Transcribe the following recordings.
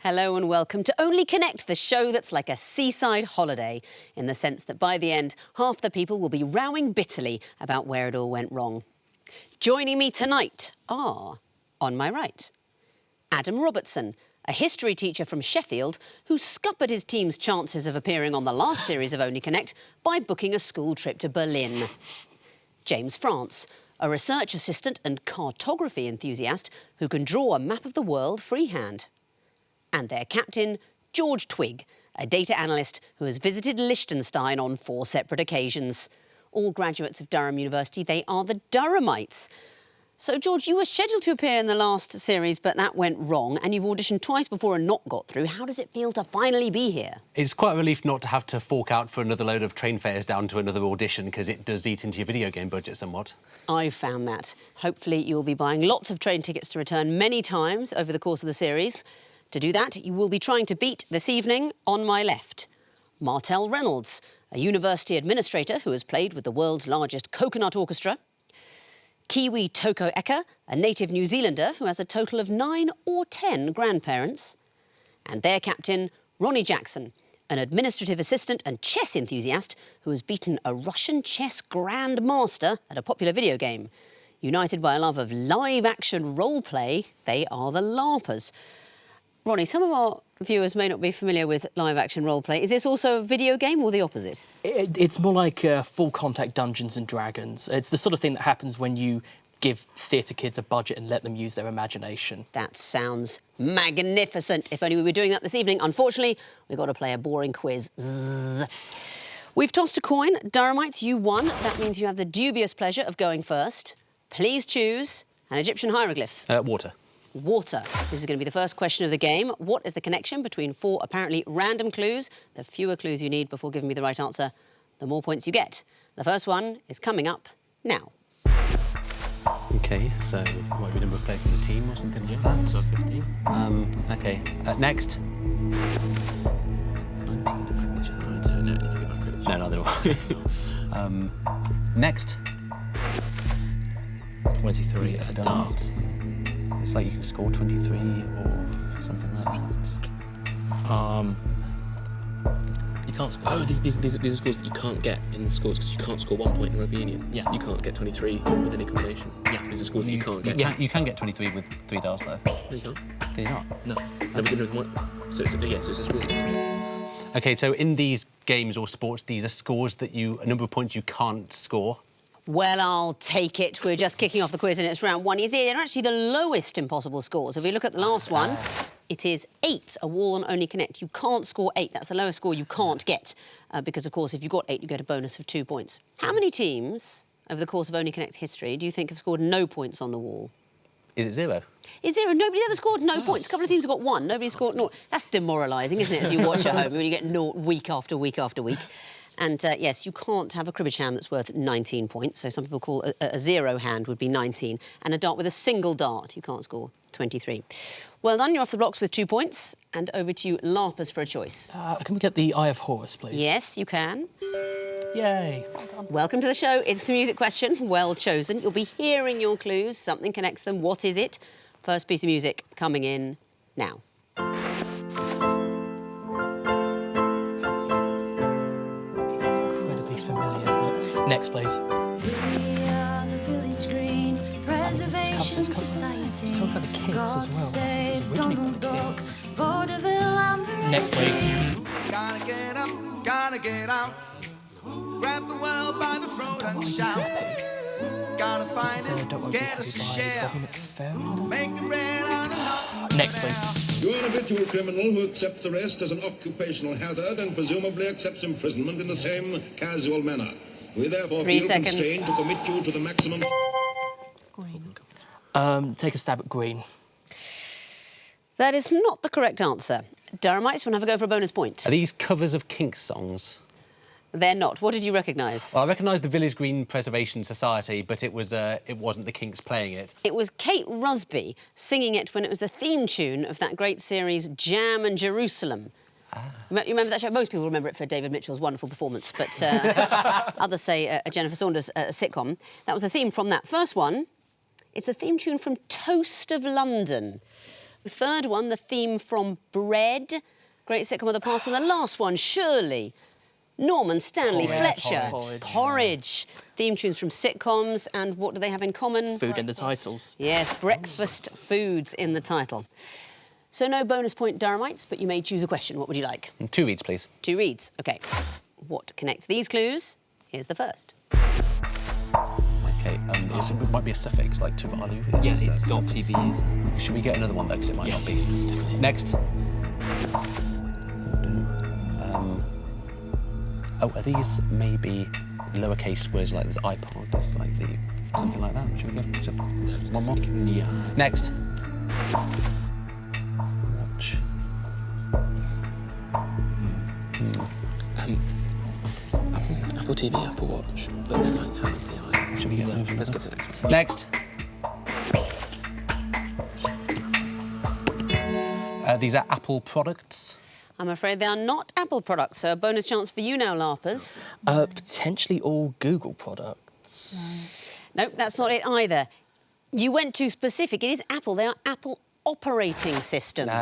Hello and welcome to Only Connect, the show that's like a seaside holiday, in the sense that by the end, half the people will be rowing bitterly about where it all went wrong. Joining me tonight are, on my right, Adam Robertson, a history teacher from Sheffield who scuppered his team's chances of appearing on the last series of Only Connect by booking a school trip to Berlin. James France, a research assistant and cartography enthusiast who can draw a map of the world freehand. And their captain, George Twigg, a data analyst who has visited Liechtenstein on 4 separate occasions. All graduates of Durham University, they are the Durhamites. So, George, you were scheduled to appear in the last series, but that went wrong, and you've auditioned twice before and not got through. How does it feel to finally be here? It's quite a relief not to have to fork out for another load of train fares down to another audition, because it does eat into your video game budget somewhat. I've found that. Hopefully you'll be buying lots of train tickets to return many times over the course of the series. To do that, you will be trying to beat, this evening, on my left, Martel Reynolds, a university administrator who has played with the world's largest coconut orchestra, Kiwi Toko Eka, a native New Zealander who has a total of 9 or 10 grandparents, and their captain, Ronnie Jackson, an administrative assistant and chess enthusiast who has beaten a Russian chess grandmaster at a popular video game. United by a love of live-action role-play, they are the LARPers. Ronnie, some of our viewers may not be familiar with live-action role-play. Is this also a video game or the opposite? It's more like full-contact Dungeons and Dragons. It's the sort of thing that happens when you give theatre kids a budget and let them use their imagination. That sounds magnificent. If only we were doing that this evening. Unfortunately, we've got to play a boring quiz. Zzz. We've tossed a coin. Durhamites, you won. That means you have the dubious pleasure of going first. Please choose an Egyptian hieroglyph. Water. Water. This is going to be the first question of the game. What is the connection between 4 apparently random clues? The fewer clues you need before giving me the right answer, the more points you get. The first one is coming up now. OK, so what would be number of players in the team or something like that? So 15. OK, next. 19 No, neither do I. Next. 23 at a dart. It's like you can score 23 or something like that. You can't score. Oh, these are scores that you can't get in the scores because you can't score 1 point in rugby union. Yeah. You can't get 23 with any combination. Yeah. These are scores that you can't get. Yeah, you can get 23 with 3 darts, though. No, you can't. Can you not? No. No, we did with one. So it's a score. OK, so in these games or sports, these are scores that a number of points you can't score. Well, I'll take it. We're just kicking off the quiz and it's round 1. They're actually the lowest impossible scores. If we look at the last one, it is 8, a wall on Only Connect. You can't score 8. That's the lowest score you can't get. Because, of course, if you got 8, you get a bonus of 2 points. How many teams, over the course of Only Connect's history, do you think have scored no points on the wall? Is it 0? Is 0? Nobody's ever scored no points. A couple of teams have got 1. Nobody's scored 0. That's demoralising, isn't it, as you watch at home, when you get 0 week after week after week. And, yes, you can't have a cribbage hand that's worth 19 points. So some people call a 0 hand would be 19. And a dart with a single dart, you can't score 23. Well done, you're off the blocks with 2 points. And over to you, LARPers, for a choice. Can we get the Eye of Horus, please? Yes, you can. Yay. Well done. Welcome to the show. It's the music question. Well chosen. You'll be hearing your clues. Something connects them. What is it? First piece of music coming in now. Next, please. We are the Village Green Preservation Society. It's covered by the Kinks as well. God save It was originally Donald by the Duck, Kinks. Vaudeville and Next, please. Gotta get up, gotta get out. Grab the world by the throat and shout. Gotta find it, get us a share. Make it red on enough. Next, please. You are an habitual criminal who accepts arrest as an occupational hazard and presumably accepts imprisonment in the same casual manner. We therefore 3 feel seconds. constrained to commit you to the maximum... Take a stab at green. That is not the correct answer. Durhamites, want to have a go for a bonus point? Are these covers of Kinks songs? They're not. What did you recognise? Well, I recognise the Village Green Preservation Society, but it wasn't the Kinks playing it. It was Kate Rusby singing it when it was the theme tune of that great series Jam and Jerusalem. You remember that show? Most people remember it for David Mitchell's wonderful performance, but others say a Jennifer Saunders sitcom. That was the theme from that. First one, it's a theme tune from Toast of London. Third one, the theme from Bread, great sitcom of the past. And the last one, Shirley, Norman Stanley Fletcher. Porridge. Theme tunes from sitcoms, and what do they have in common? Food in the titles. Yes, breakfast foods in the title. So no bonus point, Durhamites, but you may choose a question. What would you like? 2 reads, please. 2 reads. OK. What connects these clues? Here's the first. OK, it might be a suffix, like Tuvalu. Yeah, it's got TVs. Should we get another one, though, because it might not be? Definitely. Next. Are these maybe lowercase words like this iPod, just like the something like that? Should we go one more? Yeah. Next. Watch. Apple TV, Apple Watch, but then like, how does the eye? Should we get another? Let's go to the next one. Next. These are Apple products. I'm afraid they are not Apple products, so a bonus chance for you now, LARPers. Potentially all Google products. Nope, that's not it either. You went too specific. It is Apple. They are Apple operating systems.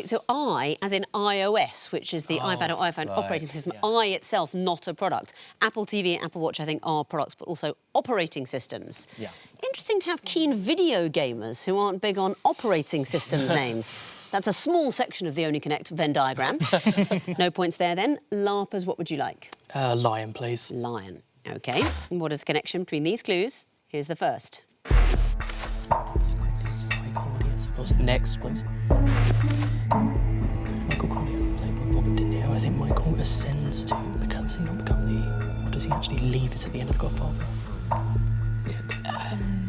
So I, as in iOS, which is the iPad or iPhone operating system, I itself, not a product. Apple TV and Apple Watch, I think, are products, but also operating systems. Yeah. Interesting to have keen video gamers who aren't big on operating systems names. That's a small section of the Only Connect Venn diagram. No points there, then. LARPers, what would you like? Lion, please. Lion. OK. And what is the connection between these clues? Here's the first. Next, please. Michael Corleone, played by Robert De Niro. I think Michael ascends to does he not become the, or does he actually leave it at the end of The Godfather?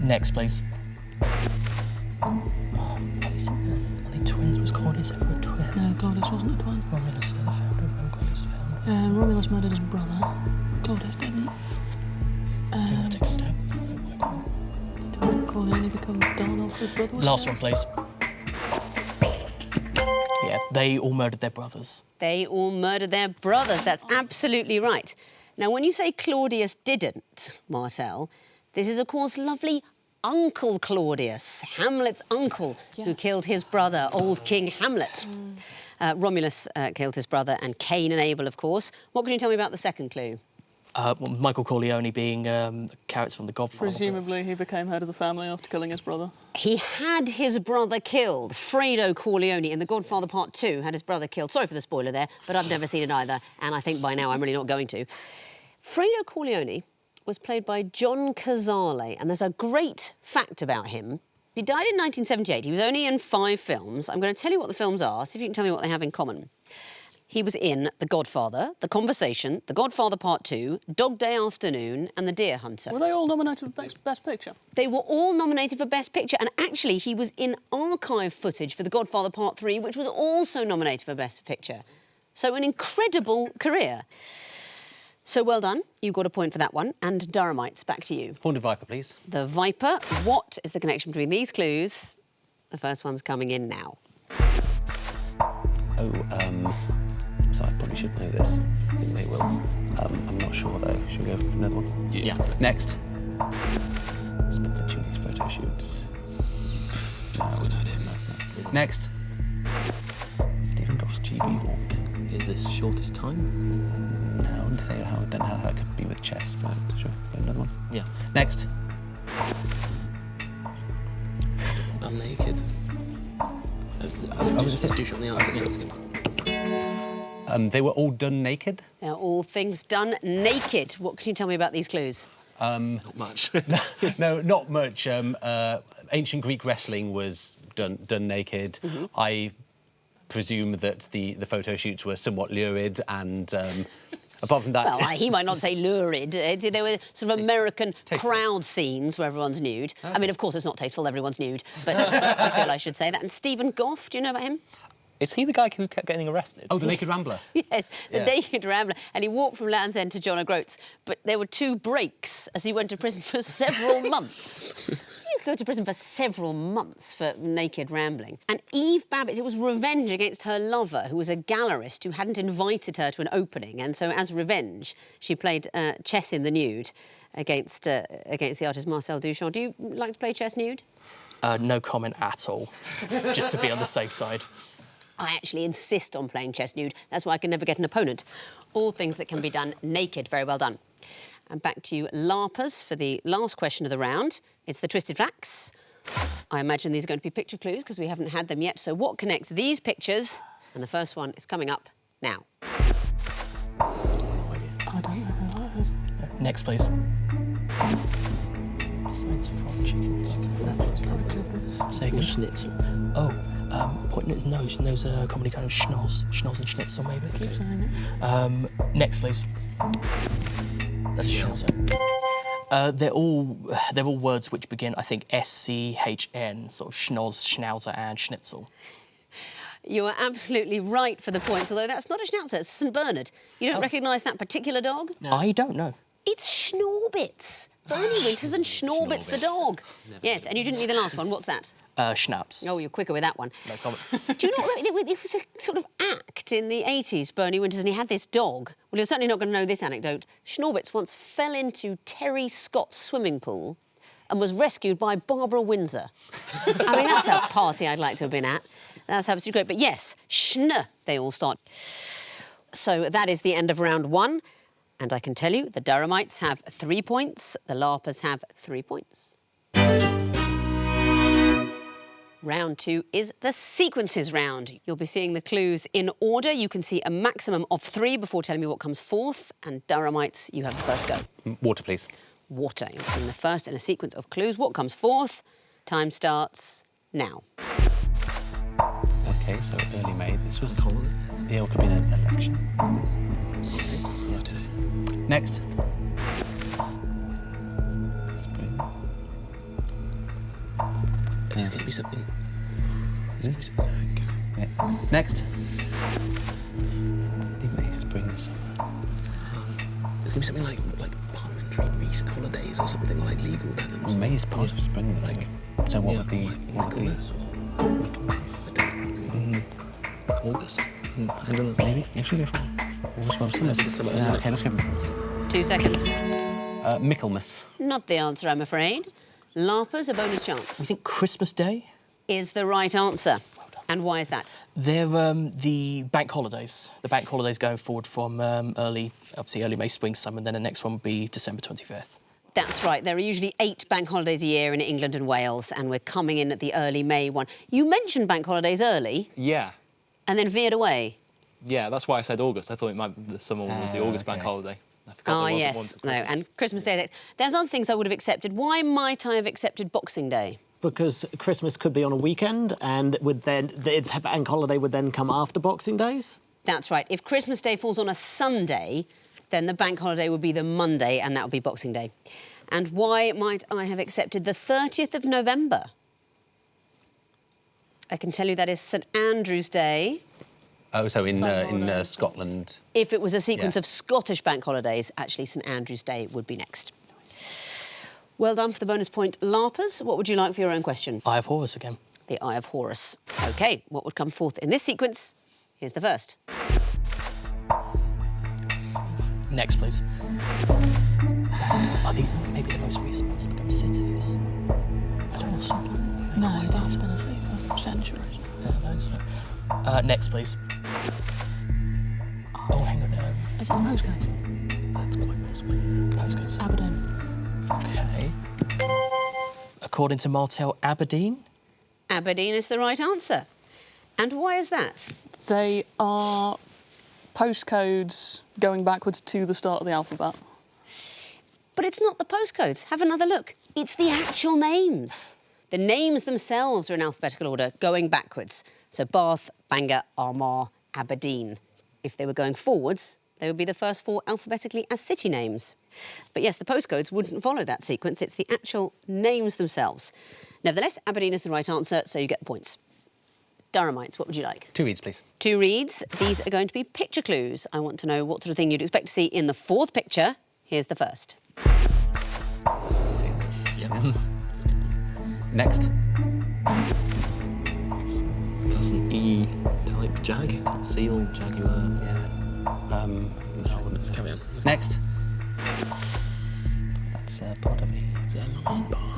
Next, please. Are they twins? Was Claudius ever a twin? No, Claudius wasn't a twin. Romulus, the founder. When Claudius found. Romulus murdered his brother. Claudius didn't. Didn't take a stab. Didn't Corleone become Don after his brother was Last dead? one, please. Yeah, they all murdered their brothers. They all murdered their brothers. That's absolutely right. Now, when you say Claudius didn't, Martel, this is, of course, lovely Uncle Claudius, Hamlet's uncle, who killed his brother, old King Hamlet. Romulus killed his brother, and Cain and Abel, of course. What can you tell me about the second clue? Michael Corleone being a character from The Godfather. Presumably he became head of the family after killing his brother. He had his brother killed. Fredo Corleone in The Godfather Part 2 had his brother killed. Sorry for the spoiler there, but I've never seen it either, and I think by now I'm really not going to. Fredo Corleone was played by John Cazale, and there's a great fact about him. He died in 1978. He was only in 5 films. I'm going to tell you what the films are, see if you can tell me what they have in common. He was in The Godfather, The Conversation, The Godfather Part 2, Dog Day Afternoon and The Deer Hunter. Were they all nominated for Best Picture? They were all nominated for Best Picture, and actually he was in archive footage for The Godfather Part 3, which was also nominated for Best Picture. So an incredible career. So well done. You got a point for that one. And Durhamites, back to you. Horned Viper, please. The Viper. What is the connection between these clues? The first one's coming in now. So I probably should know this. I think they will. I'm not sure, though. Should we go for another one? Yeah. Next. Spencer Tunney's photo shoots. No, no. Next. Stephen Goff's GB walk. Is this shortest time? No, I wouldn't say how. I don't know how that could be with chess, but sure. Another one. Yeah. Next. I'm naked. As douche on the outfit, so it's good. They were all done naked. They're all things done naked. What can you tell me about these clues? Not much. No, not much. Ancient Greek wrestling was done naked. Mm-hmm. I presume that the photo shoots were somewhat lurid, and apart from that, Well, he might not say lurid. There were sort of American crowd scenes where everyone's nude. I mean, of course, it's not tasteful, everyone's nude, but I feel I should say that. And Stephen Goff, do you know about him? Is he the guy who kept getting arrested? Oh, the Naked Rambler. Yes, the Naked Rambler. And he walked from Land's End to John O'Groats, but there were 2 breaks as he went to prison for several months. You could go to prison for several months for naked rambling. And Eve Babbitt, it was revenge against her lover, who was a gallerist who hadn't invited her to an opening. And so as revenge, she played chess in the nude against the artist Marcel Duchamp. Do you like to play chess nude? No comment at all, just to be on the safe side. I actually insist on playing chess nude. That's why I can never get an opponent. All things that can be done naked. Very well done. And back to you, LARPers, for the last question of the round. It's the twisted facts. I imagine these are going to be picture clues because we haven't had them yet. So what connects these pictures? And the first one is coming up now. I don't know who that is. Next, please. Besides from chicken. Say again. Schnitzel. Oh, pointing at his nose. Knows a comedy kind of schnoz. Schnoz and schnitzel, maybe. Keep saying it. Next, please. That's schnitzel. They're all words which begin, I think, SCHN, sort of schnoz, schnauzer, and schnitzel. You are absolutely right for the points, although that's not a schnauzer, it's St Bernard. You don't recognise that particular dog? No. I don't know. It's Schnorbits. Bernie Winters and Schnorbits the dog. Yes, and you didn't need the last one. What's that? Schnapps. Oh, you're quicker with that one. No comment. Do you know what? It was a sort of act in the 80s, Bernie Winters, and he had this dog. Well, you're certainly not going to know this anecdote. Schnorbits once fell into Terry Scott's swimming pool and was rescued by Barbara Windsor. I mean, that's a party I'd like to have been at. That's absolutely great. But yes, schn, they all start. So that is the end of round one. And I can tell you, the Durhamites have 3 points, the LARPers have 3 points. Round two is the sequences round. You'll be seeing the clues in order. You can see a maximum of 3 before telling me what comes fourth. And Durhamites, you have the first go. Water, please. Water. You're seeing the first in a sequence of clues. What comes fourth? Time starts now. Okay, so early May. This was the year could be an election. Next. Spring. There's going to be something. Yeah. Next. May, spring, summer. There's going to be something like parliamentary recent holidays or something like legal then. Well, May is part of spring, though. Like, so what yeah, would the... August? I don't know. Maybe? Yeah, should we go for summer? Yeah, okay, let's go for 2 seconds. Michaelmas. Not the answer, I'm afraid. LARPers, a bonus chance. I think Christmas Day Is the right answer. And why is that? They're the bank holidays. The bank holidays going forward from early May, spring, summer, and then the next one would be December 25th. That's right. There are usually 8 bank holidays a year in England and Wales, and we're coming in at the early May one. You mentioned bank holidays early Yeah. and then veered away. Yeah, that's why I said August. I thought the summer one was the August bank holiday. I forgot there wasn't one Yes. till No, Christmas. and Christmas Day. There's other things I would have accepted. Why might I have accepted Boxing Day? Because Christmas could be on a weekend, and its bank holiday would then come after Boxing Days. That's right. If Christmas Day falls on a Sunday, then the bank holiday would be the Monday, and that would be Boxing Day. And why might I have accepted the 30th of November? I can tell you that is St Andrew's Day. Oh, so in Scotland. If it was a sequence Yeah. of Scottish bank holidays, actually St Andrew's Day would be next. Well done for the bonus point, LARPers. What would you like for your own question? Eye of Horus again. The Eye of Horus. OK, what would come forth in this sequence? Here's the first. Next, please. Are these maybe the most recent ones to become cities? I don't know. No, that's been a city for centuries. Next, please. Oh, hang on. Is it postcodes? That's quite possible. Postcodes. Aberdeen. OK. According to Martel, Aberdeen? Aberdeen is the right answer. And why is that? They are postcodes going backwards to the start of the alphabet. But it's not the postcodes. Have another look. It's the actual names. The names themselves are in alphabetical order, going backwards. So Bath, Bangor, Armagh, Aberdeen. If they were going forwards, they would be the first 4 alphabetically as city names. But yes, the postcodes wouldn't follow that sequence. It's the actual names themselves. Nevertheless, Aberdeen is the right answer, so you get points. Durhamites, what would you like? 2 reads, please. 2 reads. These are going to be picture clues. I want to know what sort of thing you'd expect to see in the 4th picture. Here's the first. Yeah. Next. That's an E-type jag. Seal, jaguar. Yeah. Let's carry on. Next. That's part of the... Is that a lion bar?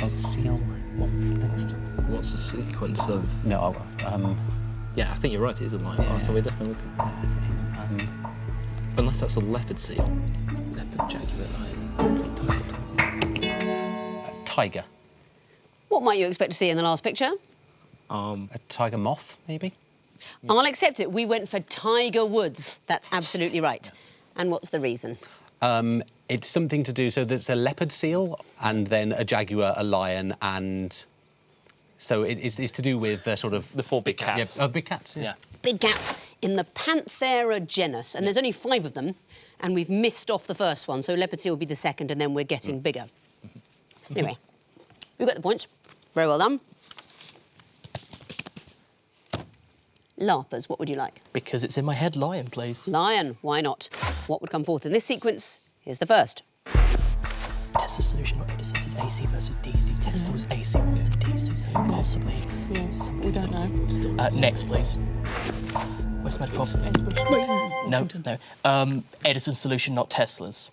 Oh, seal. Next. What's the sequence of? No, Yeah, I think you're right. It is a lion. Oh, so we're definitely looking. Unless that's a leopard seal. Leopard, jaguar, lion. tiger. What might you expect to see in the last picture? A tiger moth, maybe? I'll accept it. We went for tiger woods. That's absolutely right. And what's the reason? It's something to do, so there's a leopard seal and then a jaguar, a lion, and so it's to do with sort of... The 4 big cats. Yeah, big cats, yeah. Big cats in the Panthera genus, and there's only 5 of them, and we've missed off the first one, so leopard seal will be the second, and then we're getting bigger. Anyway, we've got the points. Very well done. LARPers, what would you like? Because it's in my head, lion, please. Lion, why not? What would come forth in this sequence? Here's the first. Tesla solution, not Edison's, it's AC versus DC. Tesla was AC rather than DC, so possibly something we don't know. Next, please. Where's my prof? No. Edison's solution, not Tesla's.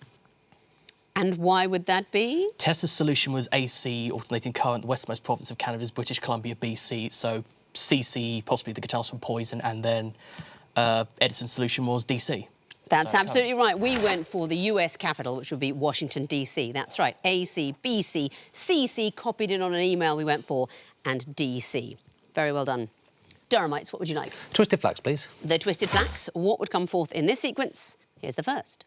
And why would that be? Tesla's solution was AC, alternating current, the westmost province of Canada's British Columbia, BC, so CC, possibly the guitars from Poison, and then Edison's solution was DC. That's absolutely right. We went for the US capital, which would be Washington, D.C. That's right. AC, BC, CC, copied in on an email we went for, and D.C. Very well done. Durhamites, what would you like? Twisted flax, please. The twisted flax. What would come forth in this sequence? Here's the first.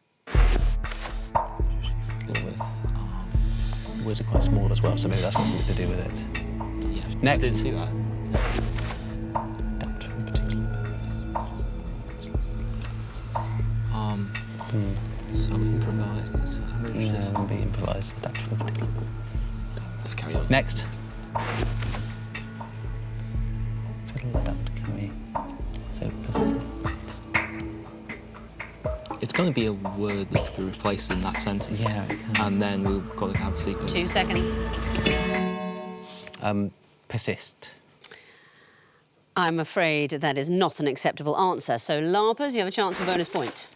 Words are quite small as well, so maybe that's got something to do with it. Yeah. Next. I didn't see that. So improvise. Be improvised. Adapt for a particular. Let's carry on. Next. Fiddle, adapt, carry. So persist. It's going to be a word that could be replaced in that sentence. Yeah, it can. And then we've got to have a sequence. 2 seconds. Persist. I'm afraid that is not an acceptable answer. So, LARPers, you have a chance for a bonus point.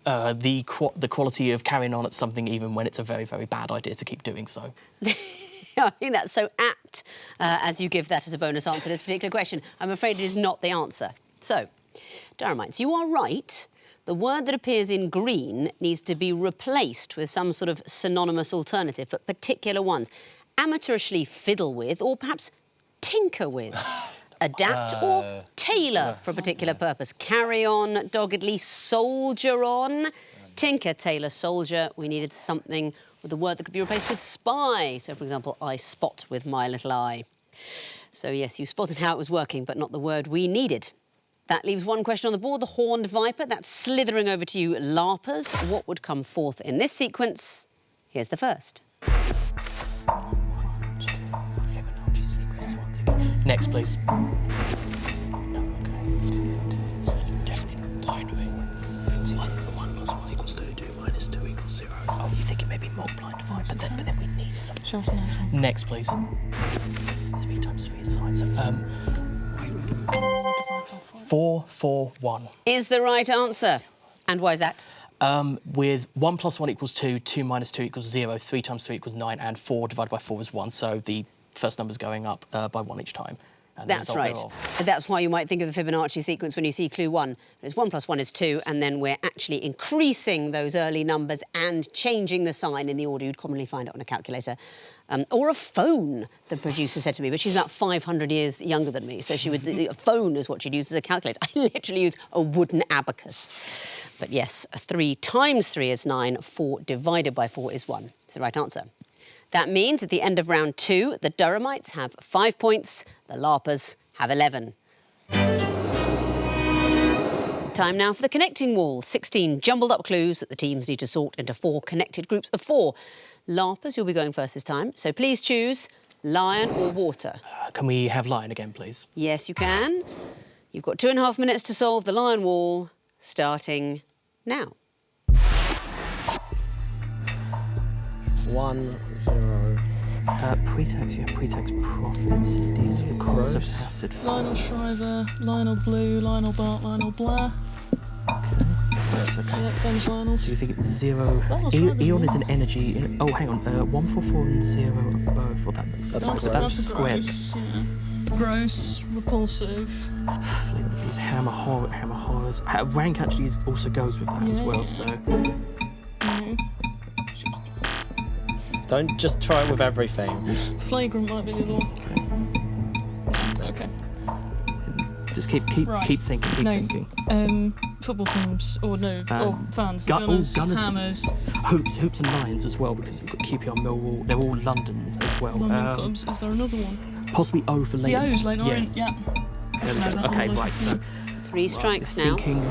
The quality of carrying on at something even when it's a very, very bad idea to keep doing so. I think that's so apt as you give that as a bonus answer to this particular question. I'm afraid it is not the answer. So, Durhamites, you are right. The word that appears in green needs to be replaced with some sort of synonymous alternative, but particular ones. Amateurishly fiddle with, or perhaps tinker with. Adapt or tailor for a particular purpose. Carry on, doggedly soldier on. Tinker, tailor, soldier. We needed something with a word that could be replaced with spy. So, for example, I spot with my little eye. So, yes, you spotted how it was working, but not the word we needed. That leaves one question on the board, the horned viper. That's slithering over to you, LARPers. What would come forth in this sequence? Here's the first. Next, please. Definitely not binary. 1 plus 1 equals 2, 2 minus 2 equals 0. Oh, you think it may be multiplying divide, but then we need something. Show us an answer. Next, please. 3 times 3 is 9. So, 4, 4, 1. Is the right answer. And why is that? With 1 plus 1 equals 2, 2 minus 2 equals 0, 3 times 3 equals 9, and 4 divided by 4 is 1. So the first number's going up by 1 each time. And That's right. That's why you might think of the Fibonacci sequence when you see clue 1. It's 1 plus 1 is 2, and then we're actually increasing those early numbers and changing the sign in the order you'd commonly find it on a calculator. Or a phone, the producer said to me, but she's about 500 years younger than me, so she would, a phone is what she'd use as a calculator. I literally use a wooden abacus. But yes, 3 times 3 is 9, 4 divided by 4 is 1. It's the right answer. That means at the end of round 2, the Durhamites have 5 points, the LARPers have 11. Time now for the connecting wall. 16 jumbled up clues that the teams need to sort into 4 connected groups of 4. LARPers, you'll be going first this time, so please choose lion or water. Can we have lion again, please? Yes, you can. You've got 2.5 minutes to solve the lion wall, starting now. 1, 0. Pretext, you have pretext profits. These are cause of acid. Lionel Shriver, Lionel Blue, Lionel Bart, Lionel Blair. Okay. Nice, okay. Yeah, famous Lionels. So you think it's 0. Lionel's right, Eon isn't is an energy. Oh, hang on. 1, 4, 4, and 0 above. Well, that makes sense. That's That's a squared. gross, yeah. Gross, repulsive. It's hammer horrors. Rank actually also goes with that as well. So Don't just try it with everything. Flagrant might be the other one. Okay. just keep thinking. Football teams, or fans, the Gunners, Hammers, Hoops and Lions as well, because we've got QPR, Millwall. They're all London as well. London clubs. Is there another one? Possibly O for The Leighton. O's, Leighton Orient, yeah. There we No, go. that Okay, one right. So 3 strikes now. thinking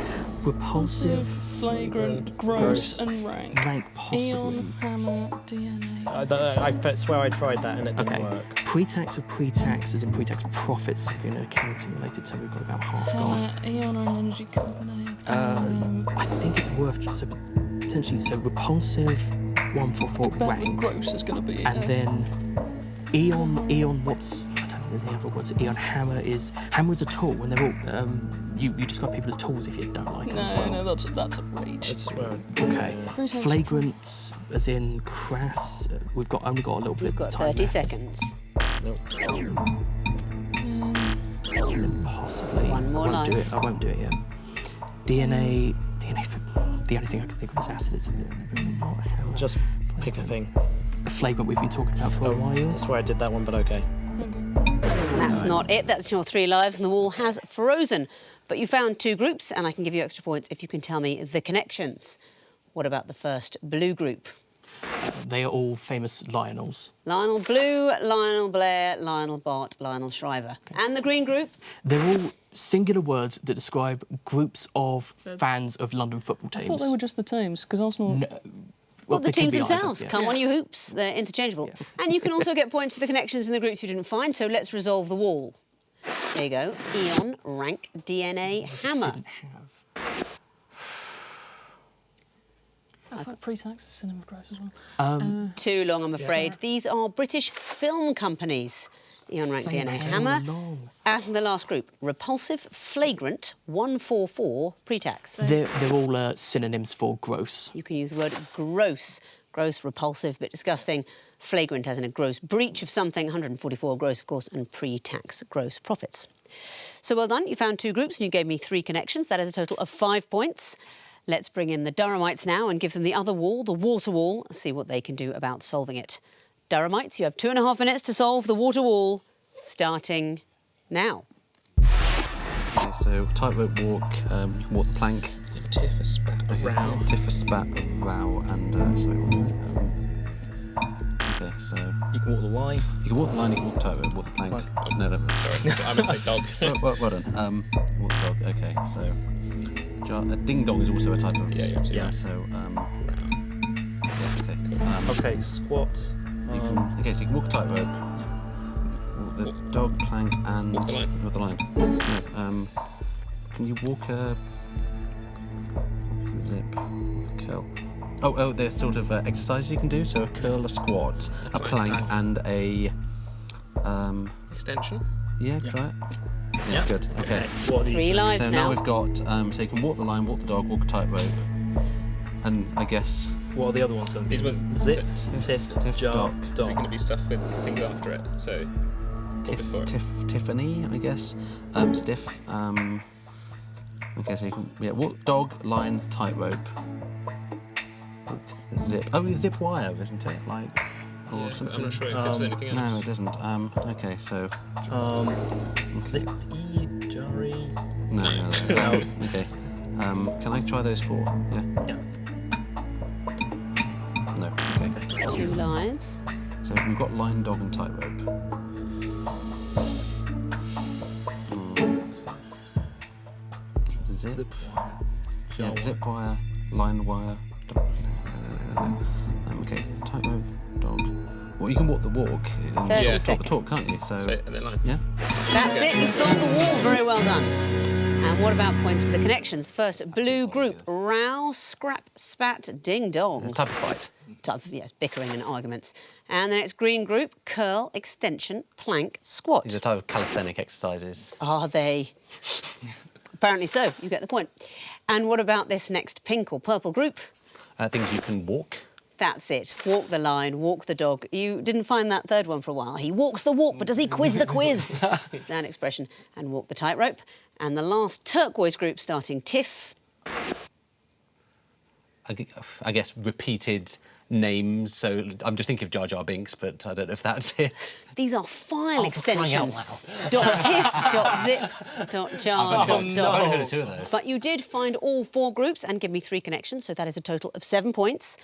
repulsive, flagrant, gross, and rank. rank possibly. Eon, Hammer, DNA. I swear I tried that and it didn't work. Pre-tax or pre-tax, as in pre-tax profits, something accounting related. So we've got about half gone. Eon are an energy company. I think it's worth just potentially repulsive 144 Bet rank, gross is going to be. and then Eon. What's I don't think there's any other words. Eon Hammer is a tool, and they're all you describe people as tools if you don't like it as well. No, that's a reach. I swear. Okay. Pre-tax Flagrant, as in crass. We've only got a little bit We've of got time 30 left. seconds. Nope. And then possibly. One more I won't do life. it. I won't do it yet. DNA. The only thing I can think of is acid. It's not a hammer. Just pick a thing. Flagrant we've been talking about for a while. I swear I did that one, but okay. That's not it. That's your 3 lives, and the wall has frozen. But you found 2 groups, and I can give you extra points if you can tell me the connections. What about the first blue group? They are all famous Lionels. Lionel Blue, Lionel Blair, Lionel Bart, Lionel Shriver. Okay. And the green group? They're all singular words that describe groups of fans of London football I teams. thought they were just the teams, because Arsenal... Well, the they can teams be either, themselves. yeah. Come on, you hoops. They're interchangeable. Yeah. And you can also get points for the connections in the groups you didn't find, so let's resolve the wall. There you go. Eon, rank, DNA, hammer. I thought pre-tax is cinema gross as well. Too long, I'm afraid. Yeah. These are British film companies. Eon, rank, DNA, hammer. And the last group, repulsive, flagrant, 144, pre-tax. They're all synonyms for gross. You can use the word gross. Gross, repulsive, bit disgusting. Flagrant as in a gross breach of something. 144 gross, of course, and pre-tax gross profits. So well done. You found 2 groups and you gave me 3 connections. That is a total of 5 points. Let's bring in the Durhamites now and give them the other wall, the water wall, see what they can do about solving it. Durhamites, you have 2.5 minutes to solve the water wall, starting now. Okay, so tightrope walk, you can walk the plank. Tiff, a spat, a row. Tiff, a spat, a row, and okay, so You can walk the line. you can walk the line, you can walk the tightrope, walk the plank. No, Sorry, I meant to say dog. well done. Walk the dog. Okay, so ding dong is also a type of Yeah, absolutely. So yeah, okay. Okay, squat. You can, okay, so you can walk a tightrope, walk the dog, plank, and Walk the line. Walk the line. No, can you walk a zip, curl? Oh, they're sort of exercises you can do. So a curl, a squat, a plank, and a Extension. yeah, try it. Yeah, good. Okay. What are these? 3 lives So now we've got so you can walk the line, walk the dog, walk a tightrope, and I guess What are the other ones going to be? These ones- Zip, tiff, Tiff, jar, dock. Is it going to be stuff with things after it? So before it. Tiffany, I guess. Stiff. Okay, so you can walk dog, line, tightrope. Walk the zip. Oh, it's zip wire, isn't it? Like or Yeah, something. I'm not sure if it's anything else. No, it doesn't. Okay, so zippy, jarry. no. Okay. Can I try those 4? Yeah. Yeah. No. Okay. 2 lives. So we've got line, dog, and tightrope. Zip. Yeah, zip wire, line wire. Dog. Okay, tightrope, dog. Well, you can walk the walk. And 30 talk the seconds. talk, can't you? So And then line. yeah. That's it. You've solved the wall. Very well done. And what about points for the connections? First, blue group. Row, scrap, spat, ding dong. It's a type of fight. Yes, bickering and arguments. And the next green group, curl, extension, plank, squat. These are type of calisthenic exercises. Are they? Apparently so. You get the point. And what about this next pink or purple group? Things you can walk. That's it. Walk the line, walk the dog. You didn't find that third one for a while. He walks the walk, but does he quiz the quiz? That expression. And walk the tightrope. And the last turquoise group starting Tiff. I guess repeated names. So I'm just thinking of Jar Jar Binks, but I don't know if that's it. These are file Oh, for crying out extensions. loud. .tiff, .zip, .jar, I've only .dog. heard of 2 of those. But you did find all 4 groups and give me 3 connections, so that is a total of 7 points.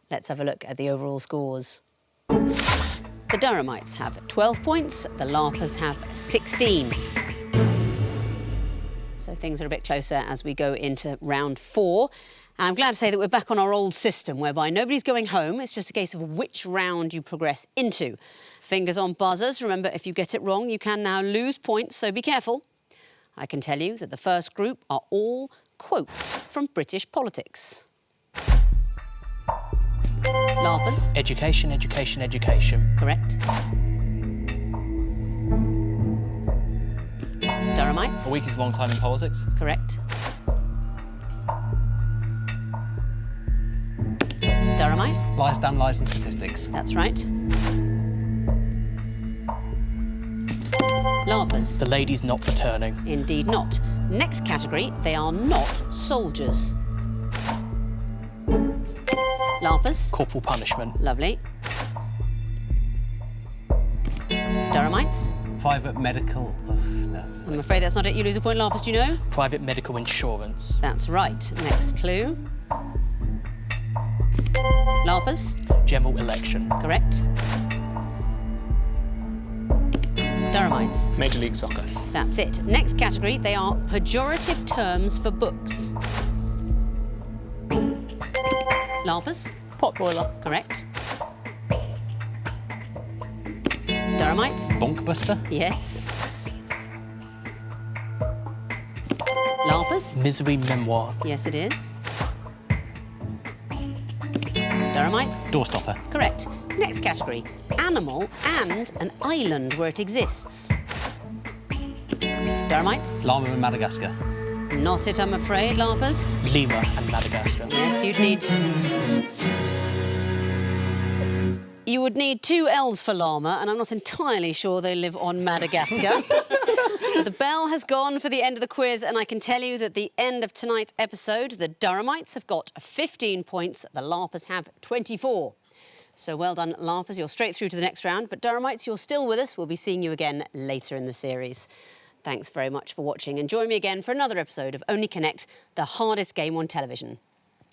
Let's have a look at the overall scores. The Durhamites have 12 points, the LARPers have 16. So things are a bit closer as we go into round 4. And I'm glad to say that we're back on our old system, whereby nobody's going home. It's just a case of which round you progress into. Fingers on buzzers. Remember, if you get it wrong, you can now lose points, so be careful. I can tell you that the first group are all quotes from British politics. LARPers. Education, education, education. Correct. Durhamites. A week is a long time in politics. Correct. Durhamites. Lies, damn lies and statistics. That's right. LARPers. The lady's not returning. Indeed not. Next category, they are not soldiers. LARPers. Corporal punishment. Lovely. Durhamites. Private medical. No. I'm afraid that's not it. You lose a point. LARPers, do you know? Private medical insurance. That's right. Next clue. LARPers. General election. Correct. Durhamites. Major League Soccer. That's it. Next category, they are pejorative terms for books. LARPers. Potboiler. Correct. Durhamites. Bonkbuster. Yes. LARPers. Misery memoir. Yes, it is. Durhamites. Doorstopper. Correct. Next category, animal and an island where it exists. Durhamites. Llama in Madagascar. Not it, I'm afraid, LARPers. Lima and Madagascar. Yes, you would need 2 L's for llama, and I'm not entirely sure they live on Madagascar. The bell has gone for the end of the quiz, and I can tell you that at the end of tonight's episode, the Durhamites have got 15 points, the LARPers have 24. So well done, LARPers, you're straight through to the next round, but Durhamites, you're still with us. We'll be seeing you again later in the series. Thanks very much for watching, and join me again for another episode of Only Connect, the hardest game on television.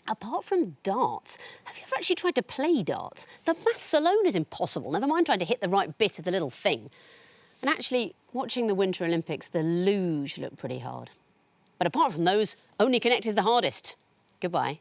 Apart from darts, have you ever actually tried to play darts? The maths alone is impossible, never mind trying to hit the right bit of the little thing. And actually, watching the Winter Olympics, the luge looked pretty hard. But apart from those, Only Connect is the hardest. Goodbye.